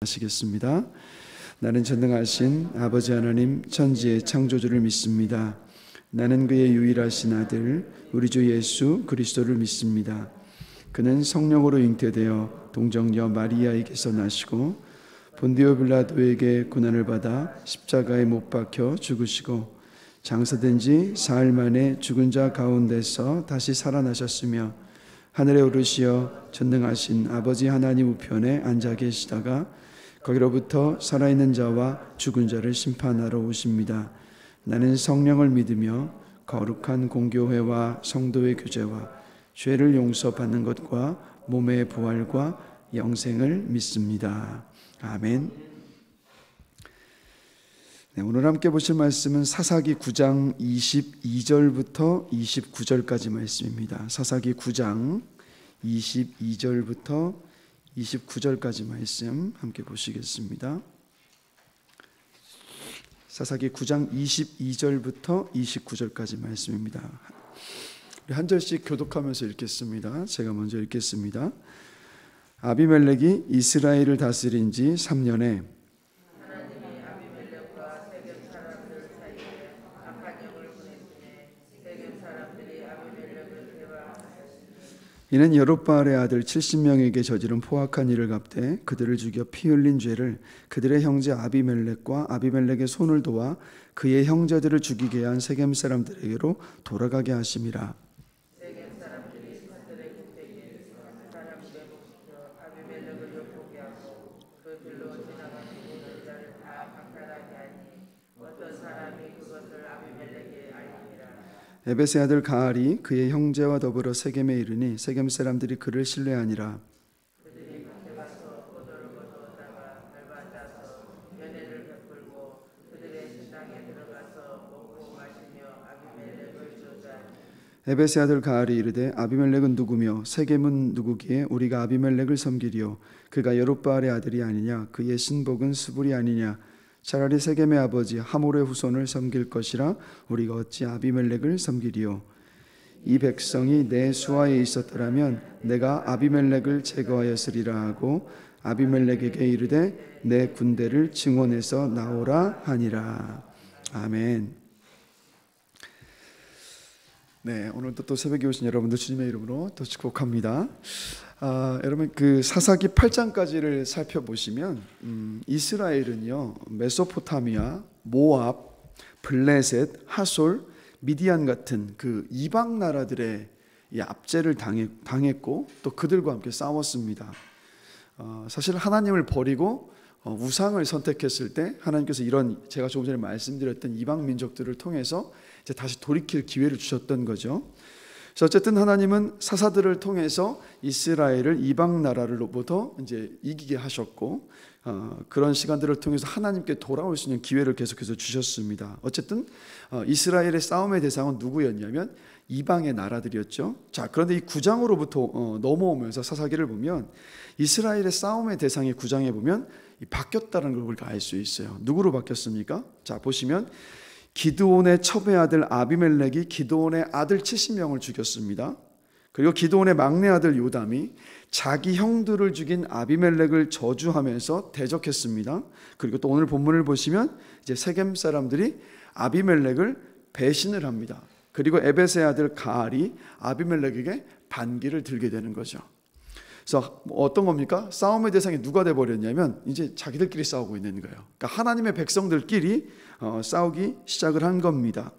하시겠습니다. 나는 전능하신 아버지 하나님 천지의 창조주를 믿습니다. 나는 그의 유일하신 아들 우리 주 예수 그리스도를 믿습니다. 그는 성령으로 잉태되어 동정녀 마리아에게서 나시고 본디오 빌라도에게 고난을 받아 십자가에 못 박혀 죽으시고 장사된 지 사흘 만에 죽은 자 가운데서 다시 살아나셨으며 하늘에 오르시어 전능하신 아버지 하나님 우편에 앉아 계시다가 거기로부터 살아있는 자와 죽은 자를 심판하러 오십니다. 나는 성령을 믿으며 거룩한 공교회와 성도의 교제와 죄를 용서받는 것과 몸의 부활과 영생을 믿습니다. 아멘. 네, 오늘 함께 보실 말씀은 사사기 9장 22절부터 29절까지 말씀입니다. 사사기 9장 22절부터 29절까지 말씀 함께 보시겠습니다. 사사기 9장 22절부터 29절까지 말씀입니다. 한 절씩 교독하면서 읽겠습니다. 제가 먼저 읽겠습니다. 아비멜렉이 이스라엘을 다스린 지 3년에 이는 여롯바알의 아들 70명에게 저지른 포악한 일을 갚되 그들을 죽여 피 흘린 죄를 그들의 형제 아비멜렉과 아비멜렉의 손을 도와 그의 형제들을 죽이게 한 세겜 사람들에게로 돌아가게 하심이라. 에벳의 아들 가알이 그의 형제와 더불어 세겜에 이르니 세겜 사람들이 그를 신뢰하니라. 에벳의 아들 가알이 이르되 아비멜렉은 누구며 세겜은 누구기에 우리가 아비멜렉을 섬기리요 그가 여롯바알의 아들이 아니냐 그의 신복은 스불이 아니냐 차라리 세겜의 아버지 하몰의 후손을 섬길 것이라 우리가 어찌 아비멜렉을 섬기리요. 이 백성이 내 수하에 있었더라면 내가 아비멜렉을 제거하였으리라 하고 아비멜렉에게 이르되 내 군대를 증원해서 나오라 하니라. 아멘. 네, 오늘도 또 새벽에 오신 여러분들 주님의 이름으로 또 축복합니다. 여러분 그 사사기 8장까지를 살펴보시면 이스라엘은요 메소포타미아, 모압, 블레셋, 하솔, 미디안 같은 그 이방 나라들의 압제를 당했고 또 그들과 함께 싸웠습니다. 사실 하나님을 버리고 우상을 선택했을 때 하나님께서 이런 제가 조금 전에 말씀드렸던 이방 민족들을 통해서 이제 다시 돌이킬 기회를 주셨던 거죠. 그래서 어쨌든 하나님은 사사들을 통해서 이스라엘을 이방 나라로부터 이제 이기게 하셨고 그런 시간들을 통해서 하나님께 돌아올 수 있는 기회를 계속해서 주셨습니다. 어쨌든 이스라엘의 싸움의 대상은 누구였냐면 이방의 나라들이었죠. 자, 그런데 이 9장으로부터 넘어오면서 사사기를 보면 이스라엘의 싸움의 대상이 9장에 보면 바뀌었다는 걸 우리가 알 수 있어요. 누구로 바뀌었습니까? 자, 보시면 기드온의 첩의 아들 아비멜렉이 기드온의 아들 70명을 죽였습니다. 그리고 기드온의 막내 아들 요담이 자기 형들을 죽인 아비멜렉을 저주하면서 대적했습니다. 그리고 또 오늘 본문을 보시면 이제 세겜 사람들이 아비멜렉을 배신을 합니다. 그리고 에벳의 아들 가알이 아비멜렉에게 반기를 들게 되는 거죠. 그래서 어떤 겁니까? 싸움의 대상이 누가 돼버렸냐면 이제 자기들끼리 싸우고 있는 거예요. 그러니까 하나님의 백성들끼리 싸우기 시작을 한 겁니다.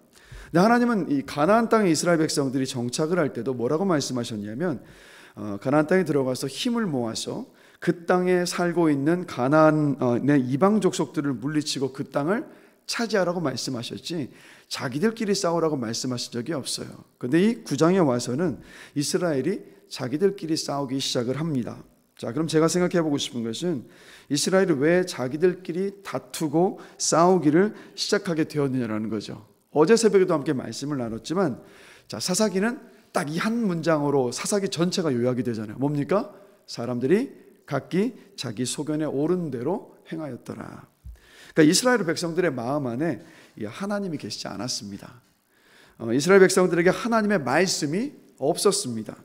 근데 하나님은 이 가나안 땅에 이스라엘 백성들이 정착을 할 때도 뭐라고 말씀하셨냐면 가나안 땅에 들어가서 힘을 모아서 그 땅에 살고 있는 가나안의 이방 족속들을 물리치고 그 땅을 차지하라고 말씀하셨지 자기들끼리 싸우라고 말씀하신 적이 없어요. 그런데 이 9장에 와서는 이스라엘이 자기들끼리 싸우기 시작을 합니다. 자, 그럼 제가 생각해 보고 싶은 것은 이스라엘이 왜 자기들끼리 다투고 싸우기를 시작하게 되었느냐라는 거죠. 어제 새벽에도 함께 말씀을 나눴지만 자, 사사기는 딱 이 한 문장으로 사사기 전체가 요약이 되잖아요. 뭡니까? 사람들이 각기 자기 소견에 옳은 대로 행하였더라. 그러니까 이스라엘 백성들의 마음 안에 하나님이 계시지 않았습니다. 이스라엘 백성들에게 하나님의 말씀이 없었습니다.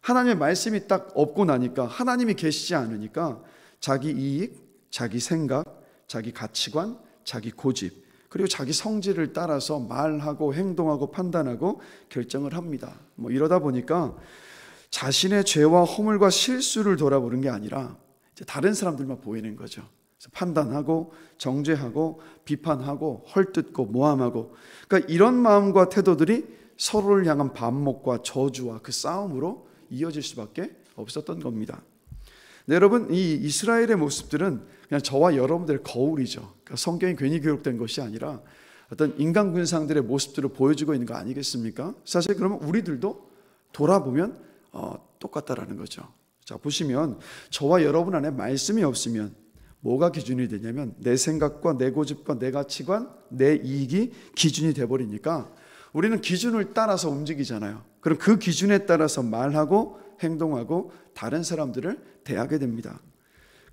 하나님의 말씀이 딱 없고 나니까 하나님이 계시지 않으니까 자기 이익, 자기 생각, 자기 가치관, 자기 고집, 그리고 자기 성질을 따라서 말하고 행동하고 판단하고 결정을 합니다. 이러다 보니까 자신의 죄와 허물과 실수를 돌아보는 게 아니라 이제 다른 사람들만 보이는 거죠. 그래서 판단하고 정죄하고 비판하고 헐뜯고 모함하고, 그러니까 이런 마음과 태도들이 서로를 향한 반목과 저주와 그 싸움으로 이어질 수밖에 없었던 겁니다. 네, 여러분, 이 이스라엘의 모습들은 그냥 저와 여러분들의 거울이죠. 그러니까 성경이 괜히 기록된 것이 아니라 어떤 인간 군상들의 모습들을 보여주고 있는 거 아니겠습니까? 사실 그러면 우리들도 돌아보면 똑같다라는 거죠. 자, 보시면 저와 여러분 안에 말씀이 없으면 뭐가 기준이 되냐면 내 생각과 내 고집과 내 가치관, 내 이익이 기준이 돼버리니까 우리는 기준을 따라서 움직이잖아요. 그럼 그 기준에 따라서 말하고 행동하고 다른 사람들을 대하게 됩니다.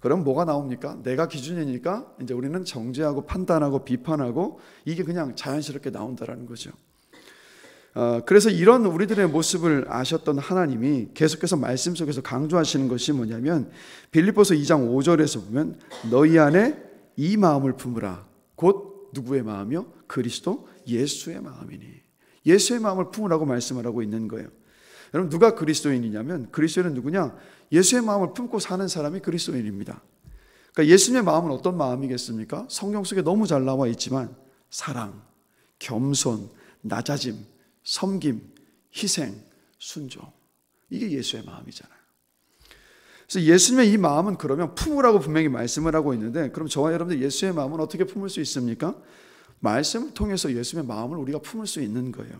그럼 뭐가 나옵니까? 내가 기준이니까 이제 우리는 정죄하고 판단하고 비판하고, 이게 그냥 자연스럽게 나온다라는 거죠. 그래서 이런 우리들의 모습을 아셨던 하나님이 계속해서 말씀 속에서 강조하시는 것이 뭐냐면 빌립보서 2장 5절에서 보면 너희 안에 이 마음을 품으라. 곧 누구의 마음이요? 그리스도 예수의 마음이니. 예수의 마음을 품으라고 말씀을 하고 있는 거예요. 여러분, 누가 그리스도인이냐면 그리스도인은 누구냐? 예수의 마음을 품고 사는 사람이 그리스도인입니다. 그러니까 예수님의 마음은 어떤 마음이겠습니까? 성경 속에 너무 잘 나와 있지만 사랑, 겸손, 낮아짐, 섬김, 희생, 순종, 이게 예수의 마음이잖아요. 그래서 예수님의 이 마음은 그러면 품으라고 분명히 말씀을 하고 있는데, 그럼 저와 여러분들 예수의 마음은 어떻게 품을 수 있습니까? 말씀을 통해서 예수님의 마음을 우리가 품을 수 있는 거예요.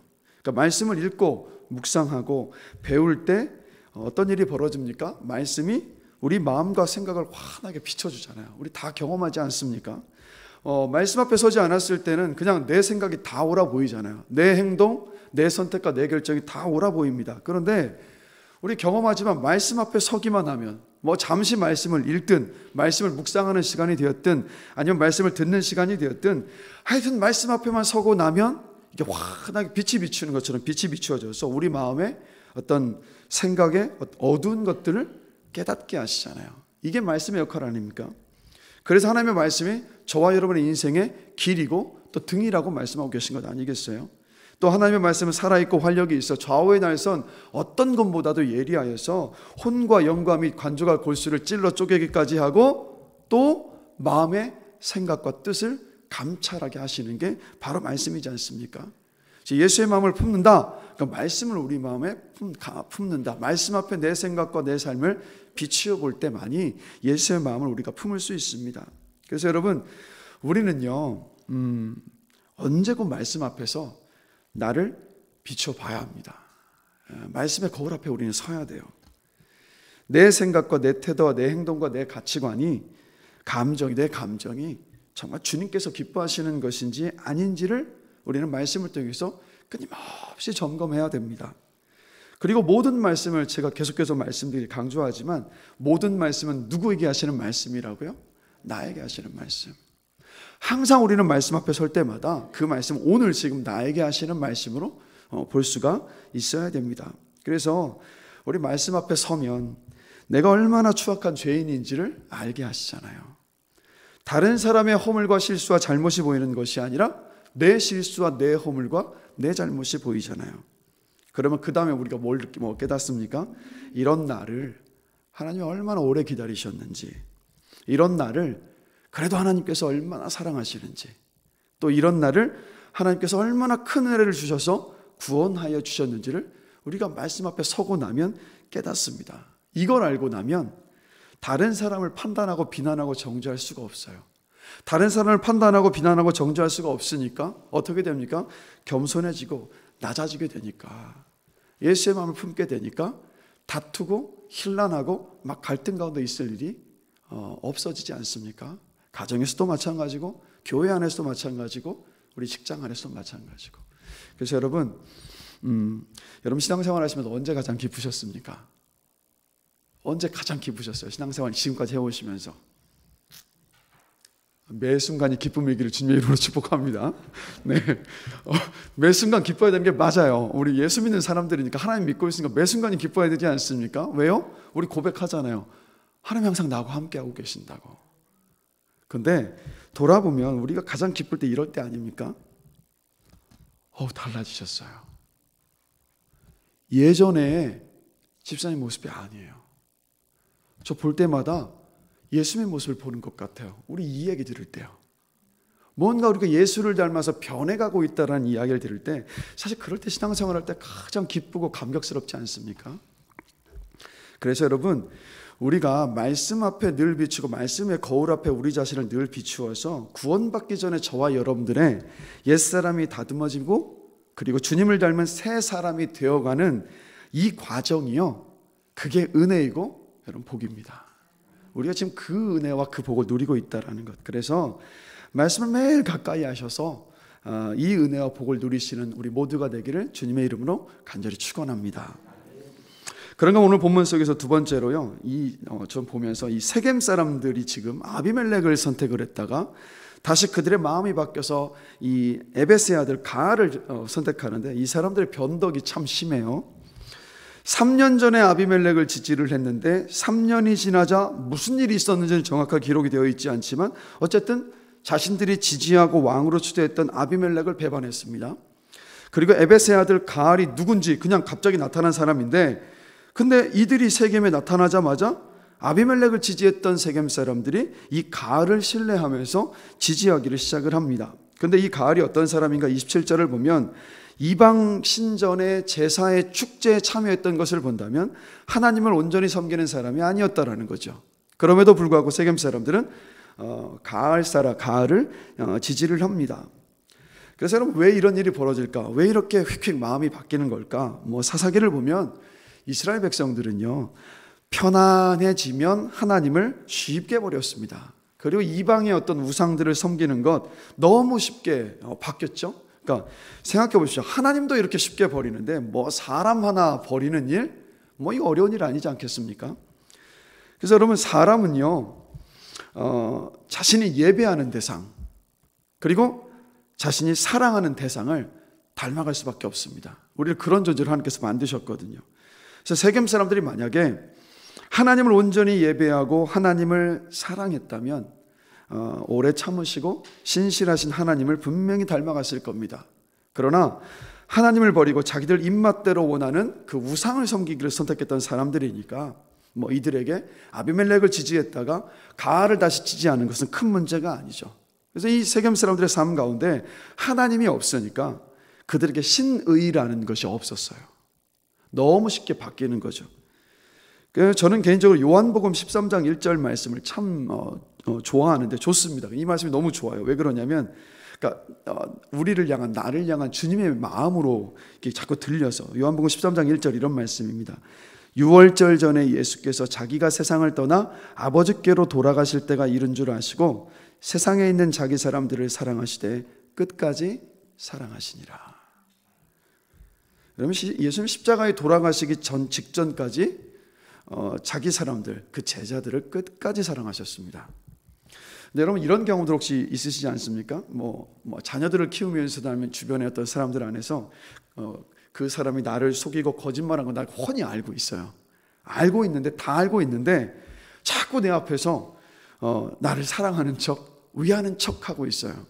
그러니까 말씀을 읽고 묵상하고 배울 때 어떤 일이 벌어집니까? 말씀이 우리 마음과 생각을 환하게 비춰주잖아요. 우리 다 경험하지 않습니까? 말씀 앞에 서지 않았을 때는 그냥 내 생각이 다 옳아 보이잖아요. 내 행동, 내 선택과 내 결정이 다 옳아 보입니다. 그런데 우리 경험하지만 말씀 앞에 서기만 하면, 잠시 말씀을 읽든 말씀을 묵상하는 시간이 되었든 아니면 말씀을 듣는 시간이 되었든, 하여튼 말씀 앞에만 서고 나면 이게 환하게 빛이 비추는 것처럼 빛이 비추어져서 우리 마음에 어떤 생각의 어두운 것들을 깨닫게 하시잖아요. 이게 말씀의 역할 아닙니까? 그래서 하나님의 말씀이 저와 여러분의 인생의 길이고 또 등이라고 말씀하고 계신 것 아니겠어요? 또 하나님의 말씀은 살아있고 활력이 있어 좌우의 날선 어떤 것보다도 예리하여서 혼과 영과 및 관조가 골수를 찔러 쪼개기까지 하고 또 마음의 생각과 뜻을 감찰하게 하시는 게 바로 말씀이지 않습니까? 예수의 마음을 품는다. 그러니까 말씀을 우리 마음에 품는다. 말씀 앞에 내 생각과 내 삶을 비추어 볼 때만이 예수의 마음을 우리가 품을 수 있습니다. 그래서 여러분, 우리는요 언제고 말씀 앞에서 나를 비춰봐야 합니다. 말씀의 거울 앞에 우리는 서야 돼요. 내 생각과 내 태도와 내 행동과 내 가치관이 내 감정이 정말 주님께서 기뻐하시는 것인지 아닌지를 우리는 말씀을 통해서 끊임없이 점검해야 됩니다. 그리고 모든 말씀을 제가 계속해서 말씀드리 강조하지만 모든 말씀은 누구에게 하시는 말씀이라고요? 나에게 하시는 말씀. 항상 우리는 말씀 앞에 설 때마다 그 말씀, 오늘 지금 나에게 하시는 말씀으로 볼 수가 있어야 됩니다. 그래서 우리 말씀 앞에 서면 내가 얼마나 추악한 죄인인지를 알게 하시잖아요. 다른 사람의 허물과 실수와 잘못이 보이는 것이 아니라 내 실수와 내 허물과 내 잘못이 보이잖아요. 그러면 그 다음에 우리가 뭘 깨닫습니까? 이런 나를 하나님이 얼마나 오래 기다리셨는지, 이런 나를 그래도 하나님께서 얼마나 사랑하시는지, 또 이런 나를 하나님께서 얼마나 큰 은혜를 주셔서 구원하여 주셨는지를 우리가 말씀 앞에 서고 나면 깨닫습니다. 이걸 알고 나면 다른 사람을 판단하고 비난하고 정죄할 수가 없어요. 다른 사람을 판단하고 비난하고 정죄할 수가 없으니까 어떻게 됩니까? 겸손해지고 낮아지게 되니까, 예수의 마음을 품게 되니까 다투고 혼란하고 막 갈등 가운데 있을 일이 없어지지 않습니까? 가정에서도 마찬가지고 교회 안에서도 마찬가지고 우리 직장 안에서도 마찬가지고. 그래서 여러분 신앙생활 하시면서 언제 가장 기쁘셨습니까? 언제 가장 기쁘셨어요? 신앙생활 지금까지 해오시면서. 매 순간이 기쁨이기를 주님의 이름으로 축복합니다. 네, 매 순간 기뻐야 되는 게 맞아요. 우리 예수 믿는 사람들이니까, 하나님 믿고 있으니까 매 순간이 기뻐야 되지 않습니까? 왜요? 우리 고백하잖아요. 하나님 항상 나하고 함께하고 계신다고. 근데 돌아보면 우리가 가장 기쁠 때 이럴 때 아닙니까? 달라지셨어요. 예전에 집사님 모습이 아니에요. 저 볼 때마다 예수님의 모습을 보는 것 같아요. 우리 이 얘기 들을 때요. 뭔가 우리가 예수를 닮아서 변해가고 있다는 이야기를 들을 때 사실 그럴 때 신앙생활할 때 가장 기쁘고 감격스럽지 않습니까? 그래서 여러분, 우리가 말씀 앞에 늘 비추고 말씀의 거울 앞에 우리 자신을 늘 비추어서 구원받기 전에 저와 여러분들의 옛사람이 다듬어지고 그리고 주님을 닮은 새 사람이 되어가는 이 과정이요, 그게 은혜이고 여러분 복입니다. 우리가 지금 그 은혜와 그 복을 누리고 있다는 것. 그래서 말씀을 매일 가까이 하셔서 이 은혜와 복을 누리시는 우리 모두가 되기를 주님의 이름으로 간절히 축원합니다. 그런가 오늘 본문 속에서 두 번째로요, 좀 보면서 이 세겜 사람들이 지금 아비멜렉을 선택을 했다가 다시 그들의 마음이 바뀌어서 이 에베스의 아들 가알을 선택하는데, 이 사람들의 변덕이 참 심해요. 3년 전에 아비멜렉을 지지를 했는데 3년이 지나자 무슨 일이 있었는지는 정확하게 기록이 되어 있지 않지만 어쨌든 자신들이 지지하고 왕으로 추대했던 아비멜렉을 배반했습니다. 그리고 에베스의 아들 가알이 누군지 그냥 갑자기 나타난 사람인데, 근데 이들이 세겜에 나타나자마자 아비멜렉을 지지했던 세겜 사람들이 이 가알을 신뢰하면서 지지하기를 시작을 합니다. 근데 이 가알이 어떤 사람인가 27절을 보면 이방 신전의 제사의 축제에 참여했던 것을 본다면 하나님을 온전히 섬기는 사람이 아니었다라는 거죠. 그럼에도 불구하고 세겜 사람들은 가알을 지지를 합니다. 그래서 여러분, 왜 이런 일이 벌어질까? 왜 이렇게 휙휙 마음이 바뀌는 걸까? 사사기를 보면 이스라엘 백성들은요, 편안해지면 하나님을 쉽게 버렸습니다. 그리고 이방의 어떤 우상들을 섬기는 것 너무 쉽게 바뀌었죠. 그러니까 생각해 보십시오. 하나님도 이렇게 쉽게 버리는데 사람 하나 버리는 일? 이거 어려운 일 아니지 않겠습니까? 그래서 여러분, 사람은요, 자신이 예배하는 대상 그리고 자신이 사랑하는 대상을 닮아갈 수밖에 없습니다. 우리를 그런 존재로 하나님께서 만드셨거든요. 그래서 세겜 사람들이 만약에 하나님을 온전히 예배하고 하나님을 사랑했다면 오래 참으시고 신실하신 하나님을 분명히 닮아갔을 겁니다. 그러나 하나님을 버리고 자기들 입맛대로 원하는 그 우상을 섬기기를 선택했던 사람들이니까 이들에게 아비멜렉을 지지했다가 가알을 다시 지지하는 것은 큰 문제가 아니죠. 그래서 이 세겜 사람들의 삶 가운데 하나님이 없으니까 그들에게 신의라는 것이 없었어요. 너무 쉽게 바뀌는 거죠. 저는 개인적으로 요한복음 13장 1절 말씀을 참 좋아하는데 좋습니다. 이 말씀이 너무 좋아요. 왜 그러냐면, 우리를 향한, 나를 향한 주님의 마음으로 자꾸 들려서, 요한복음 13장 1절 이런 말씀입니다. 6월절 전에 예수께서 자기가 세상을 떠나 아버지께로 돌아가실 때가 이른 줄 아시고 세상에 있는 자기 사람들을 사랑하시되 끝까지 사랑하시니라. 여러분, 예수님 십자가에 돌아가시기 직전까지 자기 사람들, 그 제자들을 끝까지 사랑하셨습니다. 근데 여러분, 이런 경우도 혹시 있으시지 않습니까? 자녀들을 키우면서도 아니면 주변의 어떤 사람들 안에서 그 사람이 나를 속이고 거짓말한 거 날 훤히 알고 있어요. 알고 있는데, 다 알고 있는데 자꾸 내 앞에서 나를 사랑하는 척, 위하는 척 하고 있어요.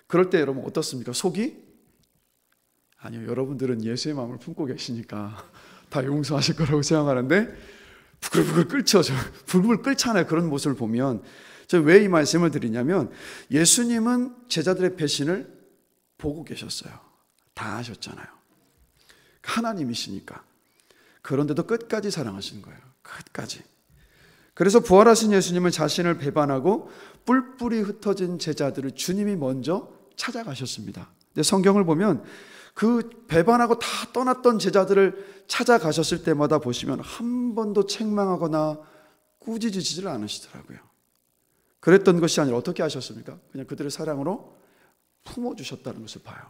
그럴 때 여러분 어떻습니까? 속이? 아니요, 여러분들은 예수의 마음을 품고 계시니까 다 용서하실 거라고 생각하는데 부글부글 끓죠. 부글부글 끓잖아요. 그런 모습을 보면. 제가 왜 이 말씀을 드리냐면, 예수님은 제자들의 배신을 보고 계셨어요. 다 하셨잖아요. 하나님이시니까. 그런데도 끝까지 사랑하신 거예요. 끝까지. 그래서 부활하신 예수님은 자신을 배반하고 뿔뿔이 흩어진 제자들을 주님이 먼저 찾아가셨습니다. 근데 성경을 보면 그 배반하고 다 떠났던 제자들을 찾아가셨을 때마다 보시면 한 번도 책망하거나 꾸짖으시질 않으시더라고요. 그랬던 것이 아니라 어떻게 하셨습니까? 그냥 그들의 사랑으로 품어주셨다는 것을 봐요.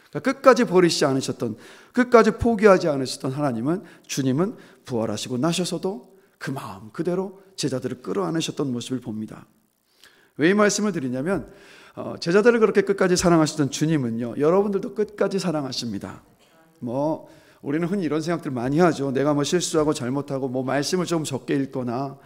그러니까 끝까지 버리시지 않으셨던, 끝까지 포기하지 않으셨던 하나님은, 주님은 부활하시고 나셔서도 그 마음 그대로 제자들을 끌어안으셨던 모습을 봅니다. 왜 이 말씀을 드리냐면, 제자들을 그렇게 끝까지 사랑하시던 주님은요, 여러분들도 끝까지 사랑하십니다. 우리는 흔히 이런 생각들 많이 하죠. 내가 실수하고 잘못하고 말씀을 좀 적게 읽거나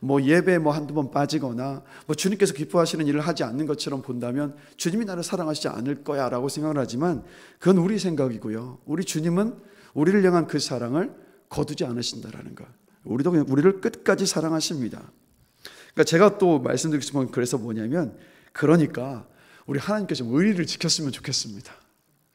뭐 예배 뭐 한두 번 빠지거나 뭐 주님께서 기뻐하시는 일을 하지 않는 것처럼 본다면 주님이 나를 사랑하시지 않을 거야 라고 생각을 하지만 그건 우리 생각이고요. 우리 주님은 우리를 향한 그 사랑을 거두지 않으신다라는 것. 우리도 그냥 우리를 끝까지 사랑하십니다. 그러니까 제가 또 말씀드리고 싶은 건 그래서 뭐냐면 그러니까 우리 하나님께서 좀 의리를 지켰으면 좋겠습니다.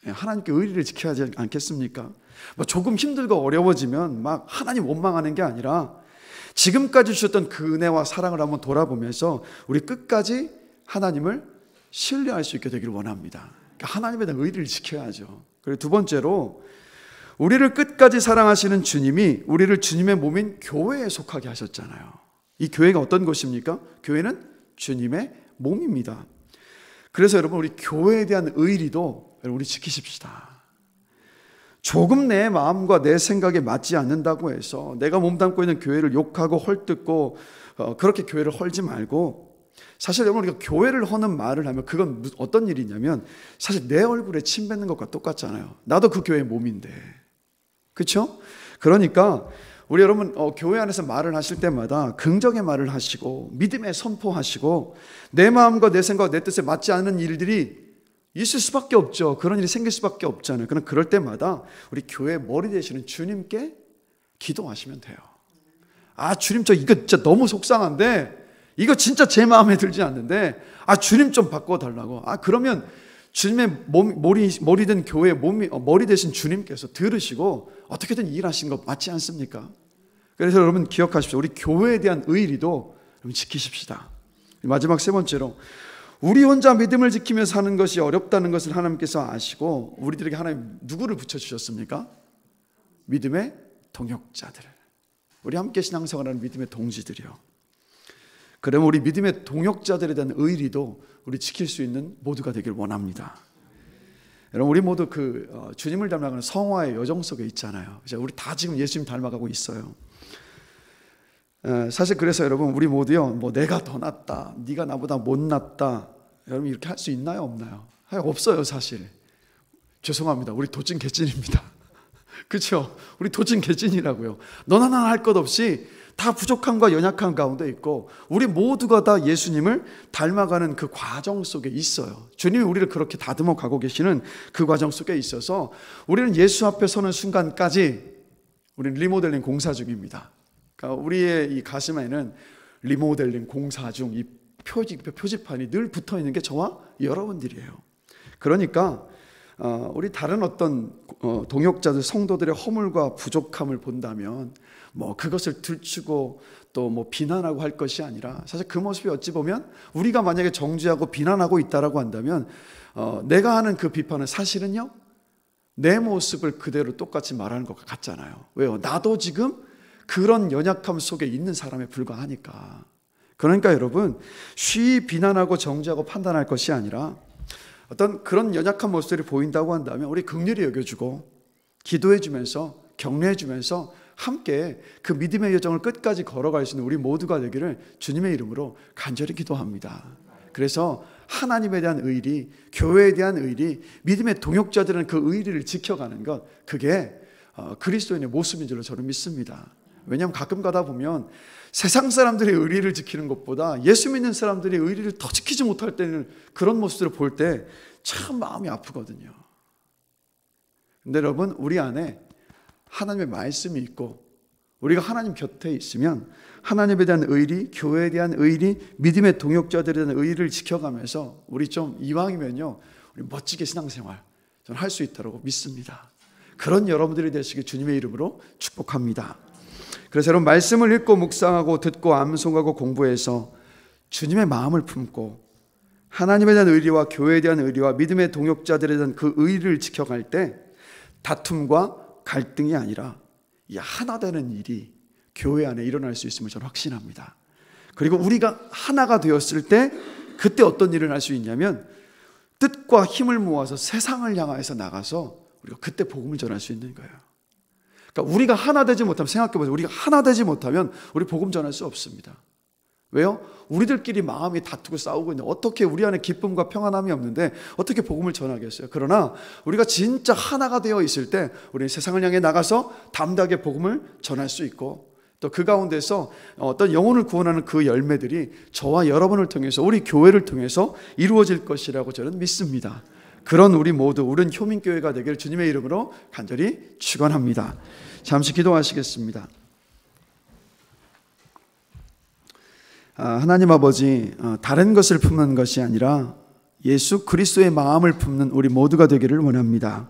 하나님께 의리를 지켜야 하지 않겠습니까? 뭐 조금 힘들고 어려워지면 막 하나님 원망하는 게 아니라 지금까지 주셨던 그 은혜와 사랑을 한번 돌아보면서 우리 끝까지 하나님을 신뢰할 수 있게 되기를 원합니다. 그러니까 하나님에 대한 의리를 지켜야죠. 그리고 두 번째로 우리를 끝까지 사랑하시는 주님이 우리를 주님의 몸인 교회에 속하게 하셨잖아요. 이 교회가 어떤 곳입니까? 교회는 주님의 몸입니다. 그래서 여러분 우리 교회에 대한 의리도 우리 지키십시다. 조금 내 마음과 내 생각에 맞지 않는다고 해서 내가 몸담고 있는 교회를 욕하고 헐뜯고 그렇게 교회를 헐지 말고, 사실 여러분 우리가 교회를 허는 말을 하면 그건 어떤 일이냐면 사실 내 얼굴에 침 뱉는 것과 똑같잖아요. 나도 그 교회의 몸인데, 그렇죠? 그러니까 우리 여러분 교회 안에서 말을 하실 때마다 긍정의 말을 하시고 믿음의 선포하시고 내 마음과 내 생각과 내 뜻에 맞지 않는 일들이 있을 수밖에 없죠. 그런 일이 생길 수밖에 없잖아요. 그럼 그럴 때마다 우리 교회 머리 되시는 주님께 기도하시면 돼요. 아 주님 저 이거 진짜 너무 속상한데 이거 진짜 제 마음에 들지 않는데 아 주님 좀 바꿔달라고. 아 그러면 주님의 머리 된 교회의 머리 되신 주님께서 들으시고 어떻게든 일하신 거 맞지 않습니까? 그래서 여러분 기억하십시오. 우리 교회에 대한 의리도 여러분 지키십시다. 마지막 세 번째로 우리 혼자 믿음을 지키며 사는 것이 어렵다는 것을 하나님께서 아시고 우리들에게 하나님 누구를 붙여주셨습니까? 믿음의 동역자들을. 우리 함께 신앙생활하는 믿음의 동지들이요. 그러면 우리 믿음의 동역자들에 대한 의리도 우리 지킬 수 있는 모두가 되길 원합니다. 여러분 우리 모두 그 주님을 닮아가는 성화의 여정 속에 있잖아요. 우리 다 지금 예수님 닮아가고 있어요. 사실 그래서 여러분 우리 모두요 뭐 내가 더 낫다, 네가 나보다 못 낫다, 여러분 이렇게 할 수 있나요 없나요? 없어요. 사실 죄송합니다. 우리 도찐 개찐입니다. 그렇죠? 우리 도찐 개찐이라고요. 너나 나나 할 것 없이 다 부족함과 연약함 가운데 있고 우리 모두가 다 예수님을 닮아가는 그 과정 속에 있어요. 주님이 우리를 그렇게 다듬어 가고 계시는 그 과정 속에 있어서 우리는 예수 앞에 서는 순간까지 우리는 리모델링 공사 중입니다. 그러니까 우리의 이 가슴에는 리모델링 공사 중 이 표지판이 늘 붙어 있는 게 저와 여러분들이에요. 그러니까 우리 다른 어떤 동역자들 성도들의 허물과 부족함을 본다면 뭐 그것을 들추고 또 뭐 비난하고 할 것이 아니라 사실 그 모습이 어찌 보면 우리가 만약에 정죄하고 비난하고 있다라고 한다면 내가 하는 그 비판은 사실은요 내 모습을 그대로 똑같이 말하는 것 같잖아요. 왜요? 나도 지금 그런 연약함 속에 있는 사람에 불과하니까. 그러니까 여러분 쉬이 비난하고 정죄하고 판단할 것이 아니라 어떤 그런 연약한 모습들이 보인다고 한다면 우리 긍휼히 여겨주고 기도해주면서 격려해주면서 함께 그 믿음의 여정을 끝까지 걸어갈 수 있는 우리 모두가 되기를 주님의 이름으로 간절히 기도합니다. 그래서 하나님에 대한 의리, 교회에 대한 의리, 믿음의 동역자들은 그 의리를 지켜가는 것, 그게 그리스도인의 모습인 줄로 저는 믿습니다. 왜냐하면 가끔 가다 보면 세상 사람들의 의리를 지키는 것보다 예수 믿는 사람들이 의리를 더 지키지 못할 때는 그런 모습들을 볼 때 참 마음이 아프거든요. 근데 여러분 우리 안에 하나님의 말씀이 있고 우리가 하나님 곁에 있으면 하나님에 대한 의리, 교회에 대한 의리, 믿음의 동역자들에 대한 의리를 지켜가면서 우리 좀 이왕이면요 우리 멋지게 신앙생활 저는 할 수 있다고 믿습니다. 그런 여러분들이 되시길 주님의 이름으로 축복합니다. 그래서 여러분 말씀을 읽고 묵상하고 듣고 암송하고 공부해서 주님의 마음을 품고 하나님에 대한 의리와 교회에 대한 의리와 믿음의 동역자들에 대한 그 의리를 지켜갈 때 다툼과 갈등이 아니라 이 하나 되는 일이 교회 안에 일어날 수 있음을 저는 확신합니다. 그리고 우리가 하나가 되었을 때 그때 어떤 일을 할 수 있냐면 뜻과 힘을 모아서 세상을 향해서 나가서 우리가 그때 복음을 전할 수 있는 거예요. 그러니까 우리가 하나 되지 못하면 생각해보세요. 우리가 하나 되지 못하면 우리 복음 전할 수 없습니다. 왜요? 우리들끼리 마음이 다투고 싸우고 있는데 어떻게 우리 안에 기쁨과 평안함이 없는데 어떻게 복음을 전하겠어요? 그러나 우리가 진짜 하나가 되어 있을 때 우리는 세상을 향해 나가서 담대하게 복음을 전할 수 있고 또 그 가운데서 어떤 영혼을 구원하는 그 열매들이 저와 여러분을 통해서, 우리 교회를 통해서 이루어질 것이라고 저는 믿습니다. 그런 우리 모두, 우리는 효민교회가 되기를 주님의 이름으로 간절히 축원합니다. 잠시 기도하시겠습니다. 하나님 아버지, 다른 것을 품는 것이 아니라 예수 그리스도의 마음을 품는 우리 모두가 되기를 원합니다.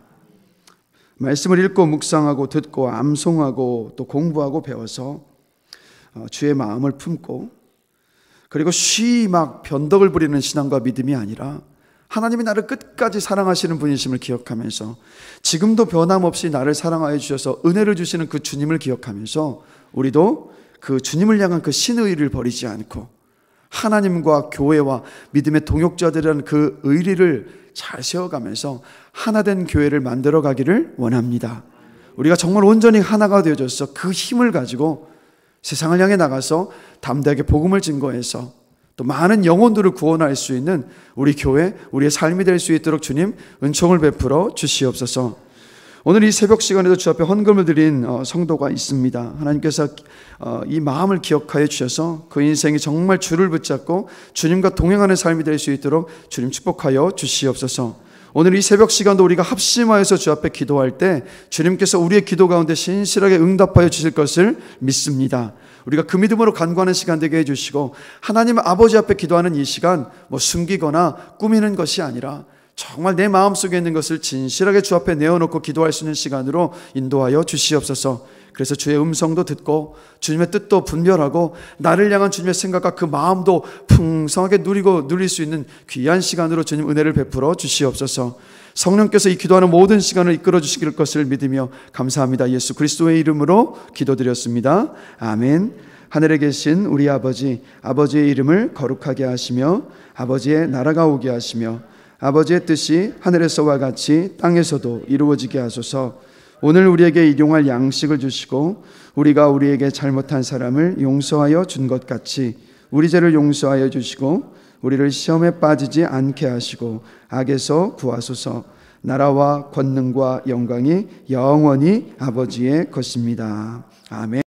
말씀을 읽고 묵상하고 듣고 암송하고 또 공부하고 배워서 주의 마음을 품고, 그리고 쉬이 막 변덕을 부리는 신앙과 믿음이 아니라 하나님이 나를 끝까지 사랑하시는 분이심을 기억하면서, 지금도 변함없이 나를 사랑하여 주셔서 은혜를 주시는 그 주님을 기억하면서 우리도 그 주님을 향한 그 신의를 버리지 않고 하나님과 교회와 믿음의 동역자들이라는 그 의리를 잘 세워가면서 하나된 교회를 만들어 가기를 원합니다. 우리가 정말 온전히 하나가 되어져서 그 힘을 가지고 세상을 향해 나가서 담대하게 복음을 증거해서 또 많은 영혼들을 구원할 수 있는 우리 교회, 우리의 삶이 될 수 있도록 주님 은총을 베풀어 주시옵소서. 오늘 이 새벽 시간에도 주 앞에 헌금을 드린 성도가 있습니다. 하나님께서 이 마음을 기억하여 주셔서 그 인생이 정말 주를 붙잡고 주님과 동행하는 삶이 될 수 있도록 주님 축복하여 주시옵소서. 오늘 이 새벽 시간도 우리가 합심하여서 주 앞에 기도할 때 주님께서 우리의 기도 가운데 신실하게 응답하여 주실 것을 믿습니다. 우리가 그 믿음으로 간구하는 시간 되게 해주시고, 하나님 아버지 앞에 기도하는 이 시간 숨기거나 꾸미는 것이 아니라 정말 내 마음속에 있는 것을 진실하게 주 앞에 내어놓고 기도할 수 있는 시간으로 인도하여 주시옵소서. 그래서 주의 음성도 듣고 주님의 뜻도 분별하고 나를 향한 주님의 생각과 그 마음도 풍성하게 누릴 수 있는 귀한 시간으로 주님 은혜를 베풀어 주시옵소서. 성령께서 이 기도하는 모든 시간을 이끌어 주실 것을 믿으며 감사합니다. 예수 그리스도의 이름으로 기도드렸습니다. 아멘. 하늘에 계신 우리 아버지, 아버지의 이름을 거룩하게 하시며 아버지의 나라가 오게 하시며 아버지의 뜻이 하늘에서와 같이 땅에서도 이루어지게 하소서. 오늘 우리에게 일용할 양식을 주시고 우리가 우리에게 잘못한 사람을 용서하여 준 것 같이 우리 죄를 용서하여 주시고 우리를 시험에 빠지지 않게 하시고 악에서 구하소서. 나라와 권능과 영광이 영원히 아버지의 것입니다. 아멘.